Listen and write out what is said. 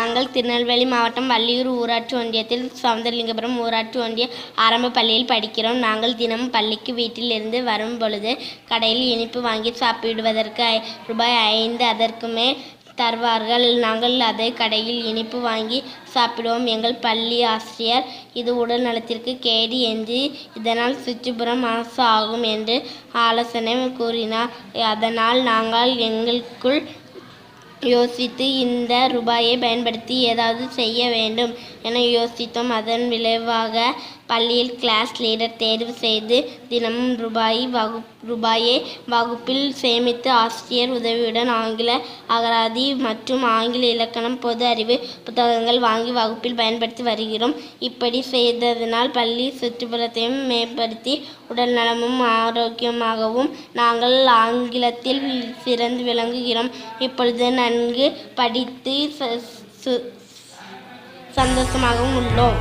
நாங்கள் திருநெல்வேலி மாவட்டம் வள்ளியூர் ஊராட்சி ஒன்றியத்தில் சௌந்தரலிங்கபுரம் ஊராட்சி ஒன்றிய ஆரம்ப பள்ளியில் படிக்கிறோம். நாங்கள் தினமும் பள்ளிக்கு வீட்டிலிருந்து வரும் பொழுது கடையில் இனிப்பு வாங்கி சாப்பிடுவதற்கு ரூபாய் 5 அதற்கு மேல் தருவார்கள். நாங்கள் அதை கடையில் இனிப்பு வாங்கி சாப்பிடுவோம். எங்கள் பள்ளி ஆசிரியர் இது உடல் நலத்திற்கு கேடு என்று, இதனால் சுற்றுப்புறம் மாசு ஆகும் என்று ஆலோசனை கூறினார். அதனால் நாங்கள் எங்களுக்குள் யோசித்து இந்த ரூபாயை பயன்படுத்தி ஏதாவது செய்ய வேண்டும் என யோசித்தோம். அதன் விளைவாக பள்ளியில் கிளாஸ் லீடர் தேர்வு செய்து தினமும் ரூபாயை வகுப்பில் சேமித்து ஆசிரியர் உதவியுடன் ஆங்கில அகராதி மற்றும் ஆங்கில இலக்கணம் பொது அறிவு புத்தகங்கள் வாங்கி வகுப்பில் பயன்படுத்தி வருகிறோம். இப்படி செய்ததனால் பள்ளி சுற்றுப்புறத்தையும் மேம்படுத்தி உடல் நலமும் ஆரோக்கியமாகவும் நாங்கள் ஆங்கிலத்தில் சிறந்து விளங்குகிறோம். இப்பொழுது நன்கு படித்து சந்தோஷமாகவும் உள்ளோம்.